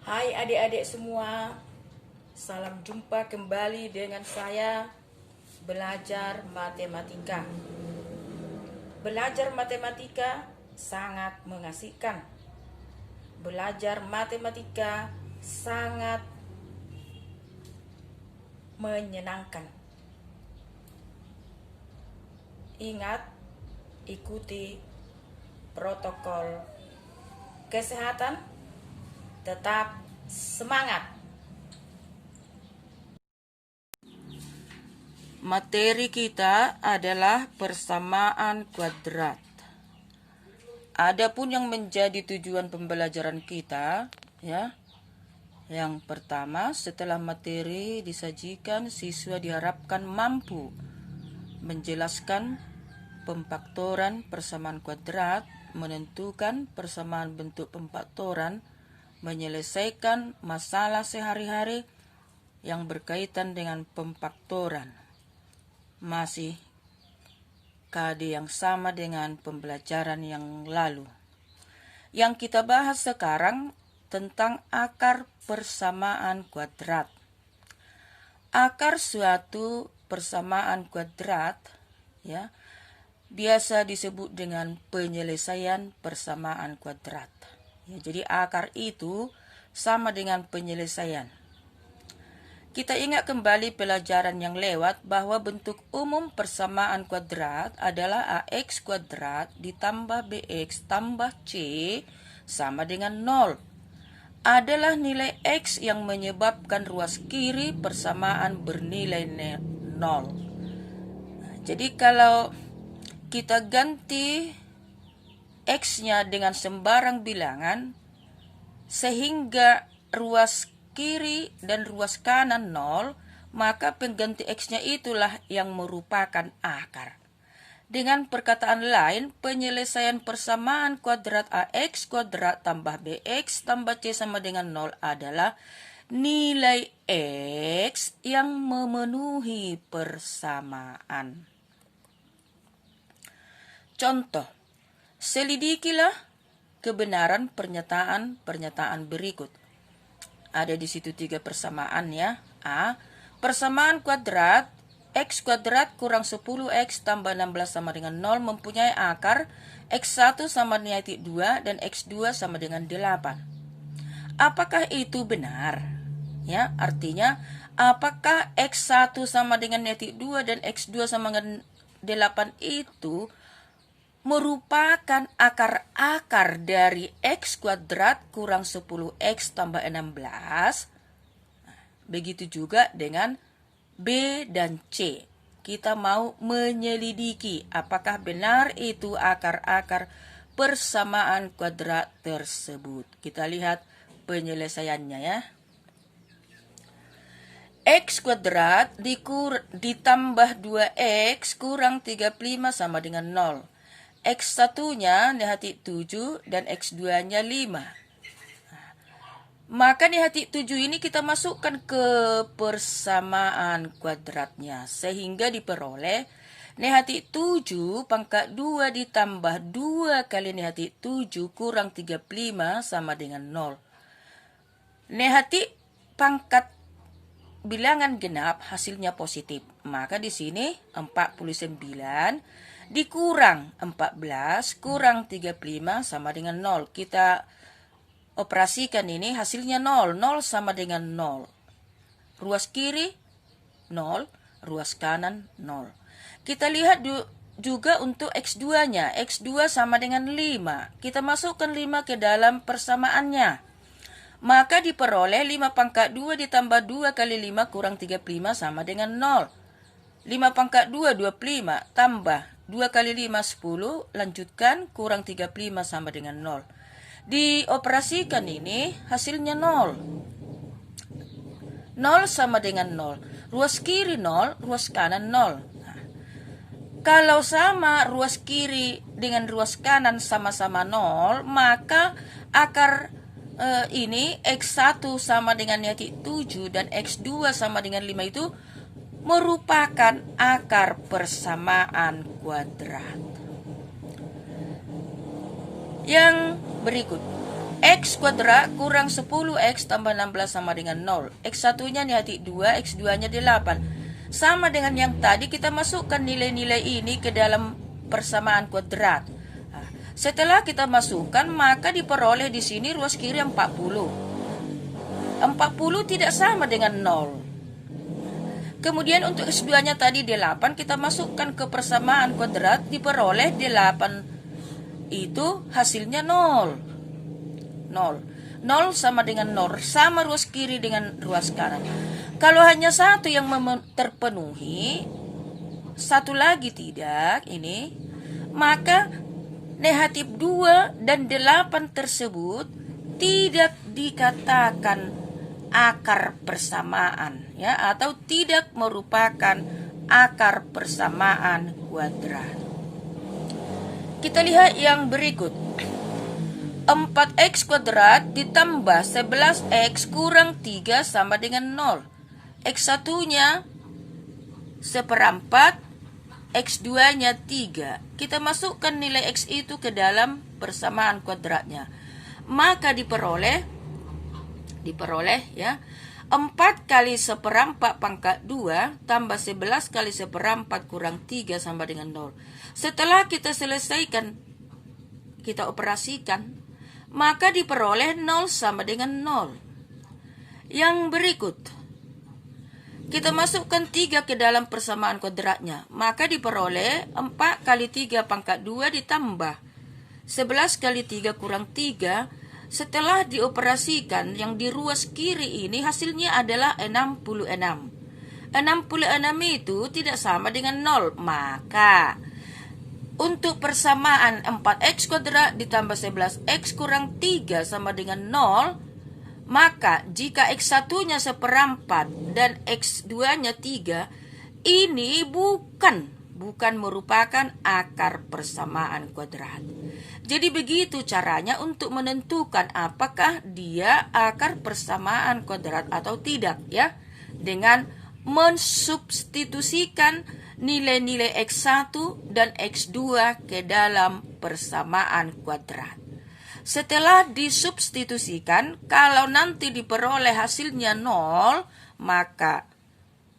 Hai adik-adik semua, salam jumpa kembali dengan saya belajar matematika. Belajar matematika sangat mengasihkan. Belajar matematika sangat menyenangkan. Ingat, ikuti protokol kesehatan, tetap semangat. Materi kita adalah persamaan kuadrat. Adapun yang menjadi tujuan pembelajaran kita, ya. Yang pertama, setelah materi disajikan, siswa diharapkan mampu menjelaskan pemfaktoran persamaan kuadrat, menentukan persamaan bentuk pemfaktoran, menyelesaikan masalah sehari-hari yang berkaitan dengan pemfaktoran. Masih KD yang sama dengan pembelajaran yang lalu. Yang kita bahas sekarang tentang akar persamaan kuadrat. Akar suatu persamaan kuadrat, ya, biasa disebut dengan penyelesaian persamaan kuadrat. Ya, jadi akar itu sama dengan penyelesaian. Kita ingat kembali pelajaran yang lewat bahwa bentuk umum persamaan kuadrat adalah AX kuadrat ditambah BX tambah C sama dengan 0. Adalah nilai X yang menyebabkan ruas kiri persamaan bernilai 0. Jadi kalau kita ganti X-nya dengan sembarang bilangan sehingga ruas kiri dan ruas kanan 0, maka pengganti X-nya itulah yang merupakan akar. Dengan perkataan lain, penyelesaian persamaan kuadrat AX kuadrat tambah BX tambah C sama dengan 0 adalah nilai X yang memenuhi persamaan. Contoh, selidikilah kebenaran pernyataan berikut. Ada di situ 3 persamaan, ya. A. Persamaan kuadrat X kuadrat kurang 10X tambah 16 sama dengan 0 mempunyai akar X1 sama dengan 2 dan X2 sama dengan 8. Apakah itu benar? Ya, artinya apakah X1 sama dengan 2 dan X2 sama dengan 8 itu merupakan akar-akar dari X kuadrat kurang 10X tambah 16. Begitu juga dengan B dan C. Kita mau menyelidiki apakah benar itu akar-akar persamaan kuadrat tersebut. Kita lihat penyelesaiannya, ya. X kuadrat ditambah 2X kurang 35 sama dengan 0. X1-nya negatif 7 dan X2-nya 5. Maka negatif 7 ini kita masukkan ke persamaan kuadratnya. Sehingga diperoleh negatif 7 pangkat 2 ditambah 2 kali negatif 7 kurang 35 sama dengan 0. Negatif pangkat bilangan genap hasilnya positif. Maka di sini 49 dikurang 14 kurang 35 sama dengan 0. Kita operasikan ini hasilnya 0. 0 sama dengan 0. Ruas kiri 0, ruas kanan 0. Kita lihat juga untuk X2-nya. X2 sama dengan 5. Kita masukkan 5 ke dalam persamaannya. Maka diperoleh 5 pangkat 2 ditambah 2 kali 5 kurang 35 sama dengan 0. 5 pangkat 2, 25, tambah 2 kali 5, 10, lanjutkan, kurang 35 sama dengan 0. Dioperasikan ini, hasilnya 0. 0 sama dengan 0. Ruas kiri 0, ruas kanan 0. Nah, kalau sama ruas kiri dengan ruas kanan sama-sama 0, maka akar ini X1 sama dengan negatif 7 dan X2 sama dengan 5 itu merupakan akar persamaan kuadrat. Yang berikut, X kuadrat kurang 10X tambah 16 sama dengan 0. X1-nya nih hati 2, X2-nya 8. Sama dengan yang tadi, kita masukkan nilai-nilai ini ke dalam persamaan kuadrat. Nah, setelah kita masukkan, maka diperoleh di sini ruas kiri 40. 40 tidak sama dengan 0. Kemudian untuk X2-nya tadi 8, kita masukkan ke persamaan kuadrat, diperoleh 8 itu hasilnya 0. 0 sama dengan 0, sama ruas kiri dengan ruas kanan. Kalau hanya satu yang terpenuhi, satu lagi tidak, ini, maka negatif 2 dan 8 tersebut tidak dikatakan akar persamaan, ya, atau tidak merupakan akar persamaan kuadrat. Kita lihat yang berikut. 4X kuadrat ditambah 11X kurang 3 sama dengan 0. X1-nya seperempat, X2-nya 3. Kita masukkan nilai X itu ke dalam persamaan kuadratnya. Maka diperoleh ya, 4 kali seperempat pangkat 2 tambah 11 kali seperempat kurang 3 sama dengan 0. Setelah kita selesaikan, kita operasikan, maka diperoleh 0 sama dengan 0. Yang berikut, kita masukkan 3 ke dalam persamaan kuadratnya, maka diperoleh 4 kali 3 pangkat 2 ditambah 11 kali 3 kurang 3. Setelah dioperasikan, yang di ruas kiri ini hasilnya adalah 66. 66 itu tidak sama dengan 0, maka untuk persamaan 4X kuadrat ditambah 11X kurang 3 sama dengan 0, maka jika X1-nya seperempat dan X2-nya 3, ini bukan merupakan akar persamaan kuadrat. Jadi begitu caranya untuk menentukan apakah dia akar persamaan kuadrat atau tidak, ya, dengan mensubstitusikan nilai-nilai X1 dan X2 ke dalam persamaan kuadrat. Setelah disubstitusikan, kalau nanti diperoleh hasilnya 0, maka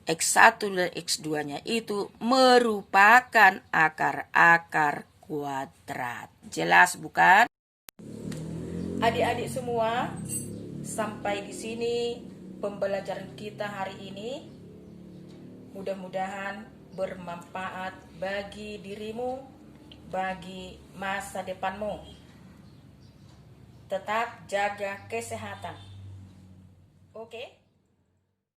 X1 dan X2-nya itu merupakan akar-akar kuadrat. Jelas bukan? Adik-adik semua, sampai di sini pembelajaran kita hari ini. Mudah-mudahan bermanfaat bagi dirimu, bagi masa depanmu. Tetap jaga kesehatan. Oke?